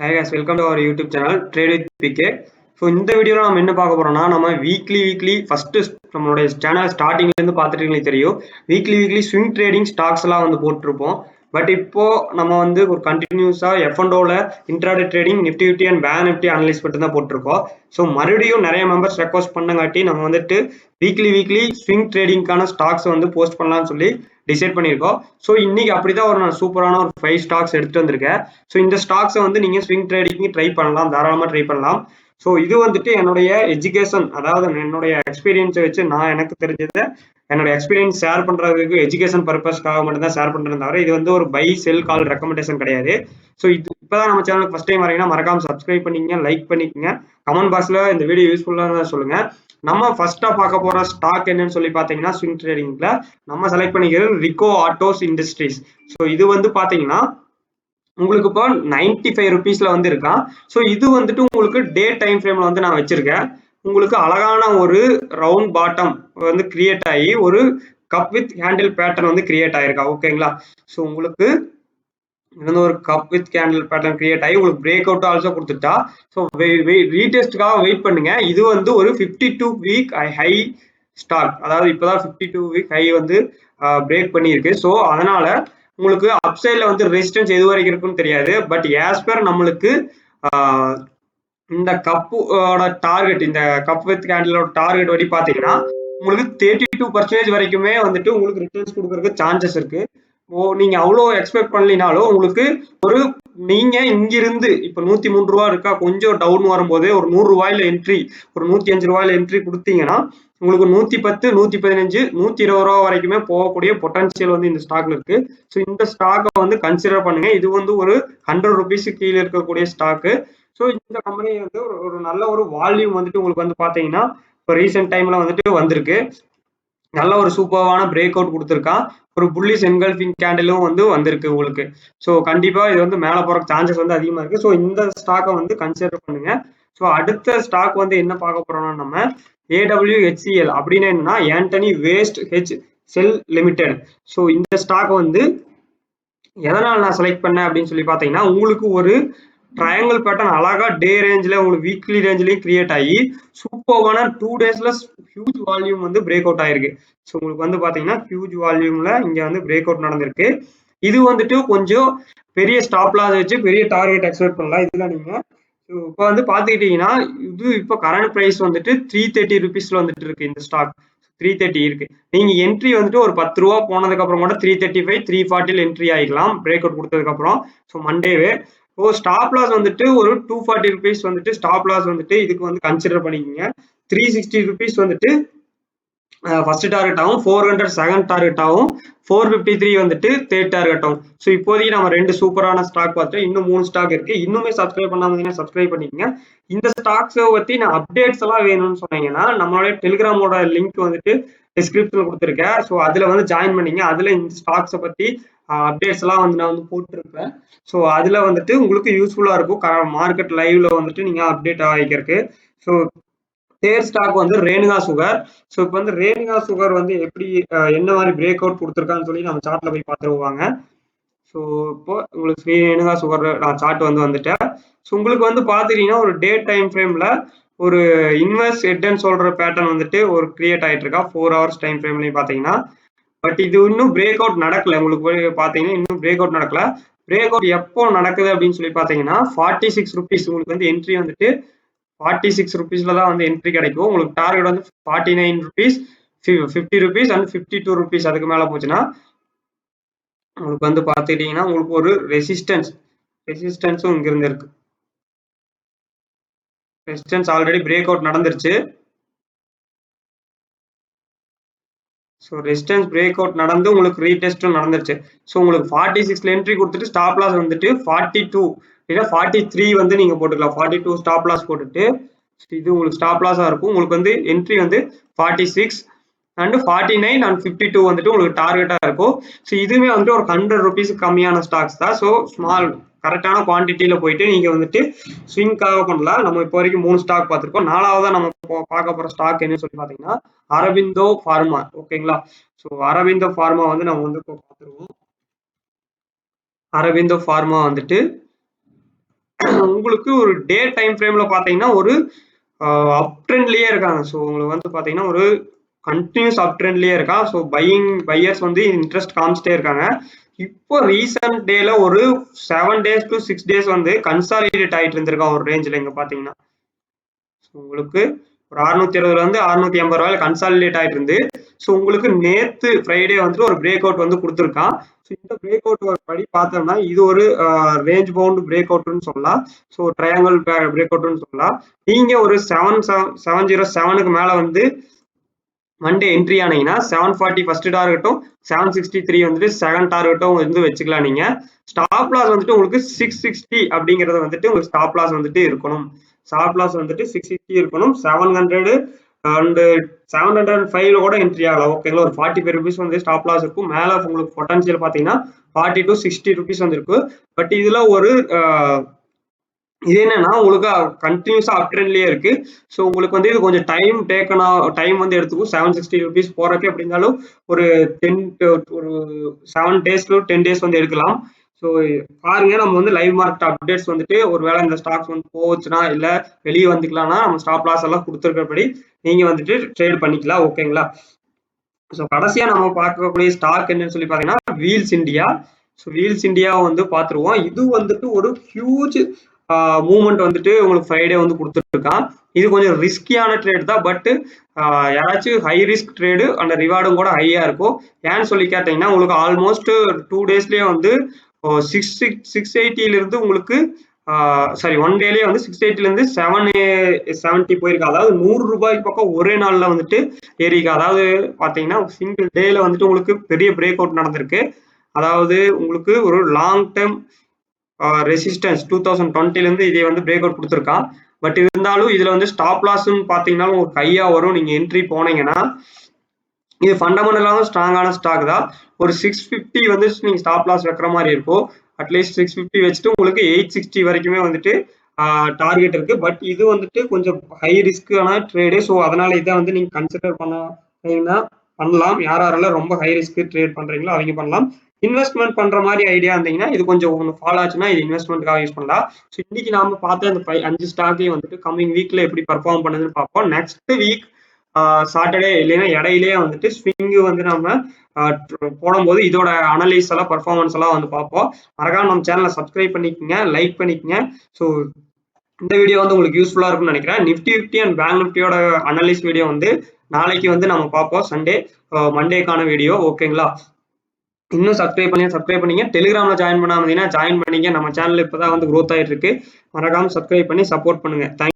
Hi guys, welcome to our YouTube channel Trade with PK. So இந்த வீடியோல நம்ம என்ன பார்க்க போறோம்னா நம்ம வீக்லி ஃபர்ஸ்ட் நம்மளுடைய சேனல் ஸ்டார்டிங்ல இருந்து பார்த்துட்டீங்களே தெரியும். வீக்லி ஸ்விங் ட்ரேடிங் ஸ்டாக்ஸ் எல்லாம் வந்து போட்டுருப்போம். பட் இப்போ நம்ம வந்து ஒரு கண்டினியூஸா F&Oல intraday trading Nifty and bank Nifty analyse மட்டும் தான் போட்டிருக்கோம். ஸோ மறுபடியும் நிறைய மெம்பர்ஸ் ரெக்வஸ்ட் பண்ணங்காட்டி நம்ம வந்துட்டு வீக்லி ஸ்விங் ட்ரேடிங்கான ஸ்டாக்ஸ் வந்து போஸ்ட் பண்ணலாம்னு சொல்லி டிசைட் பண்ணியிருக்கோம். ஸோ இன்னைக்கு அப்படிதான் நான் சூப்பரான ஒரு 5 ஸ்டாக்ஸ் எடுத்துட்டு வந்திருக்கேன். ஸோ இந்த ஸ்டாக்ஸை வந்து நீங்க ஸ்விங் ட்ரேடிங் ட்ரை பண்ணலாம், தாராளமா ட்ரை பண்ணலாம். ஸோ இது வந்துட்டு என்னுடைய எஜுகேஷன், அதாவது என்னுடைய எக்ஸ்பீரியன்ஸை வச்சு நான் எனக்கு தெரிஞ்சதை என்னோட எக்ஸ்பீரியன்ஸ் ஷேர் பண்றதுக்கு எஜுகேஷன் பர்பஸ்க்காக மட்டும் தான் ஷேர் பண்றது தவிர இது வந்து ஒரு பை செல் கால் ரெக்கமெண்டேஷன் கிடையாது. ஸோ இது இப்பதான் நம்ம சேனலுக்கு ஃபர்ஸ்ட் டைம் வரீங்கன்னா மறக்காம சப்ஸ்கிரைப் பண்ணிக்கங்க, லைக் பண்ணிக்கங்க, கமெண்ட் பாக்ஸ்ல இந்த வீடியோ யூஸ்ஃபுல்லாக சொல்லுங்க. நம்ம ஃபர்ஸ்டா பார்க்க போற ஸ்டாக் என்னன்னு சொல்லி பாத்தீங்கன்னா ஸ்விங் ட்ரேடிங்ல நம்ம செலக்ட் பண்ணிக்கிறது ரிகோ ஆட்டோஸ் இண்டஸ்ட்ரீஸ். ஸோ இது வந்து பாத்தீங்கன்னா உங்களுக்கு இப்போ 95 ருபீஸ்ல வந்து இருக்கான். ஸோ இது வந்துட்டு உங்களுக்கு டே டைம் ஃப்ரேம்ல வந்து நான் வச்சிருக்கேன். உங்களுக்கு அழகான ஒரு ரவுண்ட் பாட்டம் வந்து கிரியேட் ஆகி ஒரு கப் வித் ஹேண்டில் பேட்டர்ன் வந்து கிரியேட் ஆயிருக்கா. ஓகேங்களா? ஸோ உங்களுக்கு இது ஒரு cup with candle pattern create ஆகி உங்களுக்கு பிரேக் அவுட் ஆல்சோ கொடுத்துட்டா. ஸோ ரீடெஸ்ட்டுக்காக வெயிட் பண்ணுங்க. இது வந்து ஒரு 52 வீக் ஹை ஸ்டாக், அதாவது இப்போதான் 52 வீக் ஹை வந்து பிரேக் பண்ணியிருக்கு. ஸோ அதனால உங்களுக்கு அப்சைட்ல வந்து ரெசிஸ்டன்ஸ் எது வரைக்கும் இருக்குன்னு தெரியாது. பட் ஆஸ் பர் நம்மளுக்கு இந்த கப்போட டார்கெட், இந்த கப் வித் கேண்டிலோட டார்கெட் வரை பாத்தீங்கன்னா உங்களுக்கு 32% வரைக்குமே வந்துட்டு உங்களுக்கு ரிட்டர்ன்ஸ் கொடுக்கறதுக்கு சான்சஸ் இருக்கு. நீங்க அவ்வளோ எக்ஸ்பெக்ட் பண்ணலினாலும் உங்களுக்கு ஒரு நீங்க இங்கிருந்து இப்ப 103 ரூபா இருக்கா, கொஞ்சம் டவுன் வரும்போது ஒரு 100 ரூபாயில என்ட்ரி, ஒரு 105 ரூபாயில என்ட்ரி கொடுத்தீங்கன்னா உங்களுக்கு 110, 115, 120 ரூபா வரைக்குமே போகக்கூடிய பொட்டன்சியல் வந்து இந்த ஸ்டாக்ல இருக்கு. ஸோ இந்த ஸ்டாக்கை வந்து கன்சிடர் பண்ணுங்க. இது வந்து ஒரு 100 ருபீஸ் கீழே இருக்கக்கூடிய ஸ்டாக்கு. ஸோ இந்த கம்பெனி வந்து ஒரு நல்ல ஒரு வால்யூம் வந்துட்டு உங்களுக்கு வந்து பாத்தீங்கன்னா இப்போ ரீசெண்ட் டைம்ல வந்துட்டு வந்திருக்கு. நல்ல ஒரு சூப்பரான பிரேக் அவுட் கொடுத்துருக்கான். ஒரு புல்லிஷ் என்கல்ஃபிங் கேண்டிலும் வந்து வந்திருக்கு உங்களுக்கு. ஸோ கண்டிப்பா இது வந்து மேல போற சான்சஸ் வந்து அதிகமா இருக்கு. ஸோ இந்த ஸ்டாக்கை வந்து கன்சிடர் பண்ணுங்க. ஸோ அடுத்த ஸ்டாக் வந்து என்ன பார்க்க போறோம்னா நம்ம AWHCL அப்படின்னு என்னன்னா ஆண்டனி வேஸ்ட் ஹெச் செல் லிமிடெட். ஸோ இந்த ஸ்டாக் வந்து எதனால நான் செலக்ட் பண்ணேன் அப்படின்னு சொல்லி பாத்தீங்கன்னா உங்களுக்கு ஒரு ட்ரையாங்கிள் பேட்டர்ன் அழகா டே ரேஞ்சில் உங்களுக்கு வீக்லி ரேஞ்சிலையும் கிரியேட் ஆகி சூப்பரான 2 டேஸ்ல ஹியூஜ் வால்யூம் வந்து பிரேக் அவுட் ஆயிருக்கு. ஸோ உங்களுக்கு வந்து பாத்தீங்கன்னா ஹியூஜ் வால்யூம்ல இங்க வந்து பிரேக் அவுட் நடந்திருக்கு. இது வந்துட்டு கொஞ்சம் பெரிய ஸ்டாப் லாஸ் வச்சு பெரிய டார்கெட் எக்ஸ்பெக்ட் பண்ணலாம். இதுல நீங்க இப்போ வந்து பாத்துக்கிட்டீங்கன்னா இது இப்போ கரண்ட் பிரைஸ் வந்துட்டு 330 ருபீஸ்ல வந்துட்டு இருக்கு. இந்த ஸ்டாக் 330 இருக்கு. நீங்க என்ட்ரி வந்துட்டு ஒரு 10 ரூபா போனதுக்கு அப்புறம் கூட 335, 340 என்ட்ரி ஆகிக்கலாம் பிரேக் அவுட் கொடுத்ததுக்கு அப்புறம். ஸோ மண்டேவே ஸ்டாப் லாஸ் வந்துட்டு ஒரு 240 ருபீஸ் வந்துட்டு ஸ்டாப் லாஸ் வந்துட்டு இதுக்கு வந்து கன்சிடர் பண்ணிக்கோங்க. 360 ருபீஸ் வந்துட்டு ஃபர்ஸ்ட் டார்கெட் ஆகும், 400 செகண்ட் டார்கெட் ஆகும், 453 வந்துட்டு தேர்ட் டார்கெட் ஆகும். ஸோ இப்போதைக்கு நம்ம 2 சூப்பரான ஸ்டாக் பார்த்துட்டு இன்னும் 3 ஸ்டாக் இருக்கு. இன்னுமே சப்ஸ்கிரைப் பண்ணாம சப்ஸ்கிரைப் பண்ணிக்கோங்க. இந்த ஸ்டாக்ஸை பத்தி நான் அப்டேட்ஸ் எல்லாம் வேணும்னு சொன்னீங்கன்னா நம்மளுடைய டெலிகிராமோட லிங்க் வந்துட்டு டிஸ்கிரிப்ஷன்ல கொடுத்துருக்கேன். ஸோ அதுல வந்து ஜாயின் பண்ணிங்க. அதுல இந்த ஸ்டாக்ஸை பத்தி அப்டேட்ஸ் எல்லாம் வந்து நான் வந்து போட்டுருப்பேன். ஸோ அதுல வந்துட்டு உங்களுக்கு யூஸ்ஃபுல்லா இருக்கும். மார்க்கெட் லைவ்ல வந்துட்டு நீங்க அப்டேட் ஆகிக்கிறதுக்கு. ஸோ தேர்ட் ஸ்டாக் வந்து ரேணுகா சுகர். ஸோ இப்போ வந்து ரேணுகா சுகர் வந்து எப்படி என்ன மாதிரி பிரேக் அவுட் கொடுத்துருக்கான்னு சொல்லி நம்ம சார்ட்ல போய் பார்த்துருவாங்க. ஸோ இப்போ உங்களுக்கு ரேணுகா சுகர் நான் சார்ட் வந்து வந்துட்டேன். ஸோ உங்களுக்கு வந்து பார்த்துட்டீங்கன்னா ஒரு டே டைம் ஃப்ரேம்ல ஒரு இன்வெஸ்ட் ஹெட்ன்னு சொல்ற பேட்டர்ன் வந்துட்டு ஒரு கிரியேட் ஆயிட்டு இருக்கா 4 ஹவர்ஸ் டைம் ஃப்ரேம்லயும் பாத்தீங்கன்னா. பட் இது இன்னும் பிரேக் அவுட் நடக்கல. உங்களுக்கு பாத்தீங்கன்னா இன்னும் பிரேக் அவுட் நடக்கல. பிரேக் அவுட் எப்போ நடக்குது அப்படின்னு சொல்லி பாத்தீங்கன்னா 46 ருபீஸ் உங்களுக்கு வந்து என்ட்ரி வந்துட்டு 46 ருபீஸ்ல தான் வந்து என்ட்ரி கிடைக்கும். உங்களுக்கு டார்கெட் வந்து 49 ருபீஸ், 50 ருபீஸ் அண்ட் 52 ருபீஸ். அதுக்கு மேல போச்சுன்னா உங்களுக்கு வந்து பாத்துக்கிட்டீங்கன்னா உங்களுக்கு ஒரு ரெசிஸ்டன்ஸும் இங்க இருந்து இருக்கு. ரெசிஸ்டன்ஸ் ஆல்ரெடி பிரேக் அவுட் நடந்துருச்சு. ஸோ ரெசிஸ்டன்ஸ் பிரேக் அவுட் நடந்து உங்களுக்கு ரீடெஸ்டும் நடந்துருச்சு. ஸோ உங்களுக்கு 46ல என்ட்ரி கொடுத்துட்டு ஸ்டாப் லாஸ் வந்துட்டு 42 இல்ல 43 வந்து நீங்க போட்டுக்கலாம். 42 ஸ்டாப் லாஸ் போட்டுட்டு இது உங்களுக்கு ஸ்டாப் லாஸா இருக்கும். உங்களுக்கு வந்து என்ட்ரி வந்து 46 அண்ட் 49 அண்ட் 52 வந்துட்டு உங்களுக்கு டார்கெட்டா இருக்கும். ஸோ இதுவுமே வந்துட்டு ஒரு 100 ருபீஸ் கம்மியான ஸ்டாக்ஸ் தான். ஸோ ஸ்மால் கரெக்டான குவான்டிட்டியில போயிட்டு நீங்க வந்துட்டு ஸ்விங்காக பண்ணலாம். நம்ம இப்போ வரைக்கும் 3 ஸ்டாக் பார்த்துருக்கோம். 4வதா நம்ம பார்க்க போற ஸ்டாக் என்னன்னு சொல்லி பாத்தீங்கன்னா அரவிந்தோ ஃபார்மா. ஓகேங்களா? ஸோ அரவிந்தோ ஃபார்மா வந்து நம்ம வந்து இப்போ பார்த்துருவோம். அரவிந்தோ ஃபார்மா வந்துட்டு உங்களுக்கு ஒரு டே டைம் ஃப்ரேம்ல பாத்தீங்கன்னா ஒரு அப் ட்ரெண்ட்லயே இருக்காங்க. ஸோ உங்களுக்கு வந்து பாத்தீங்கன்னா ஒரு கண்டினியூஸ் அப் ட்ரெண்ட்லயே இருக்கா. ஸோ பையர்ஸ் வந்து இன்ட்ரெஸ்ட் காமிச்சிட்டே இருக்காங்க. இப்போ ரீசன்ட் டேல ஒரு 7 டேஸ் டு 6 டேஸ் வந்து கன்சாலிடேட் ஆயிட்டு இருந்திருக்கா ஒரு ரேஞ்சில் இங்க பாத்தீங்கன்னா. உங்களுக்கு ஒரு 620 வந்து 680 ரூபாயில கன்சாலிடேட் ஆயிட்டு இருந்து. ஸோ உங்களுக்கு நேத்து ஃப்ரைடே வந்துட்டு ஒரு பிரேக் அவுட் வந்து கொடுத்துருக்கான். ஸோ இந்த பிரேக் அவுட் படி பார்த்தோம்னா இது ஒரு ரேஞ்ச் பவுண்ட் பிரேக் அவுட்னு சொல்லலாம். ஸோ ட்ரையாங்கிள் பிரேக் அவுட்னு சொல்லலாம். நீங்க ஒரு 707க்கு மேல வந்து மண்டே என்ட்ரி ஆனீங்கன்னா 740 ஃபர்ஸ்ட் டார்கெட்டும் 763 வந்துட்டு செகண்ட் டார்கெட்டும் வந்து வச்சுக்கலாம். நீங்க ஸ்டாப் லாஸ் வந்துட்டு உங்களுக்கு 660 அப்படிங்கறது வந்துட்டு உங்களுக்கு ஸ்டாப் லாஸ் வந்துட்டு இருக்கணும். ஸ்டாப் லாஸ் வந்துட்டு 660 இருக்கணும். 700 அண்ட் 705 கூட என்ட்ரி ஆகலாம். ஓகேங்களா, ஒரு 45 ருபீஸ் வந்து ஸ்டாப் லாஸ் இருக்கும். மேல உங்களுக்கு பொட்டன்ஷியல் பாத்தீங்கன்னா 40 to 60 ருபீஸ் வந்து இருக்கு. பட் இதுல ஒரு இது என்னன்னா உங்களுக்கு கண்டினியூஸா அப் ட்ரெண்ட்லயே இருக்கு. ஸோ உங்களுக்கு வந்து இது கொஞ்சம் டைம் வந்து எடுத்துக்கும். 760 ருபீஸ் போறதுக்கு எப்படி இருந்தாலும் ஒரு 7 டேஸ் டு 10 டேஸ் வந்து எடுக்கலாம். ஸோ பாருங்க, நம்ம வந்து லைவ் மார்க்கெட் அப்டேட்ஸ் வந்துட்டு ஒருவேளை இந்த ஸ்டாக்ஸ் வந்து போச்சுன்னா இல்ல வெளியே வந்துக்கலாம்னா நம்ம ஸ்டாப் லாஸ் எல்லாம் கொடுத்துருக்கபடி நீங்க வந்துட்டு ட்ரேட் பண்ணிக்கலாம். ஓகேங்களா. ஸோ கடைசியா நம்ம பார்க்கக்கூடிய ஸ்டாக் என்னன்னு சொல்லி பாத்தீங்கன்னா wheels India. So wheels India வந்து பாத்துருவோம். இது வந்துட்டு ஒரு ஹியூஜ் மூவ்மெண்ட் வந்துட்டு உங்களுக்கு ஃப்ரைடே வந்து கொடுத்துருக்கான். இது கொஞ்சம் ரிஸ்கியான ட்ரேட் தான். பட் யாராச்சும் ஹை ரிஸ்க் ட்ரேடு அந்த ரிவார்டும் கூட ஹையா இருக்கும். ஏன்னு சொல்லி கேட்டீங்கன்னா உங்களுக்கு ஆல்மோஸ்ட் 2 டேஸ்லயே வந்து 680 இருந்து உங்களுக்கு சாரி 1 டேலயே வந்து 680 இருந்து 770 போயிருக்கு. அதாவது 100 ரூபாய்க்கு பக்கம் ஒரே நாள்ல வந்துட்டு ஏறிக்கு. அதாவது பாத்தீங்கன்னா சிங்கிள் டேல வந்துட்டு உங்களுக்கு பெரிய பிரேக் அவுட் நடந்திருக்கு. அதாவது உங்களுக்கு ஒரு லாங் டேர்ம் ரெசிஸ்டன்ஸ் 2020 இருந்து இதை வந்து பிரேக் அவுட் கொடுத்துருக்கான். பட் இருந்தாலும் இதுல வந்து ஸ்டாப் லாஸ்ன்னு பாத்தீங்கன்னா உங்களுக்கு கையா வரும். நீங்க என்ட்ரி போனீங்கன்னா இது ஃபண்டமெண்டலாவும் ஸ்ட்ராங்கான ஸ்டாக் தான். ஒரு 650 வந்து நீங்க ஸ்டாப் லாஸ் வைக்கிற மாதிரி இருக்கும். அட்லீஸ்ட் 650 வச்சுட்டு உங்களுக்கு 860 வரைக்குமே வந்துட்டு டார்கெட் இருக்கு. பட் இது வந்துட்டு கொஞ்சம் ஹை ரிஸ்கான ட்ரேடு. ஸோ அதனால இதை வந்து நீங்க கன்சிடர் பண்ணீங்கன்னா பண்ணலாம். யாரெல்லாம் ரொம்ப ஹை ரிஸ்க் ட்ரேட் பண்றீங்களோ அவங்க பண்ணலாம். இன்வெஸ்ட்மெண்ட் பண்ற மாதிரி ஐடியா இருந்தீங்கன்னா இது கொஞ்சம் உங்களுக்கு ஃபாலோ ஆச்சுன்னா இது இன்வெஸ்ட்மெண்ட்காக யூஸ் பண்ணலாம். ஸோ இன்னைக்கு நாம பார்த்த அந்த 5 ஸ்டாக்கையும் வந்துட்டு கம்மிங் வீக்ல எப்படி பர்ஃபார்ம் பண்ணுதுன்னு பார்ப்போம். நெக்ஸ்ட் வீக் சாட்டர்டே இல்லைன்னா இடையிலேயே வந்துட்டு ஸ்விங்கு வந்து நம்ம போடும்போது இதோட அனலைஸ் எல்லாம் பர்ஃபார்மன்ஸ் எல்லாம் வந்து பார்ப்போம். மறக்காம நம்ம சேனலை சப்ஸ்கிரைப் பண்ணிக்கோங்க, லைக் பண்ணிக்கோங்க. ஸோ இந்த வீடியோ வந்து உங்களுக்கு யூஸ்ஃபுல்லா இருக்கும்னு நினைக்கிறேன். நிஃப்டி 50 அண்ட் பேங்க் நிஃப்டியோட அனலைஸ் வீடியோ வந்து நாளைக்கு வந்து நம்ம பார்ப்போம். மண்டேக்கான வீடியோ. ஓகேங்களா. இன்னும் சப்ஸ்கிரைப் பண்ணீங்க. டெலிகிராம்ல ஜாயின் பண்ணாம ஜாயின் பண்ணீங்க. நம்ம சேனல் இப்பதான் வந்து க்ரோத் ஆயிட்டு இருக்கு. மறக்காம சப்ஸ்கிரைப் பண்ணி சப்போர்ட் பண்ணுங்க. தேங்க்யூ.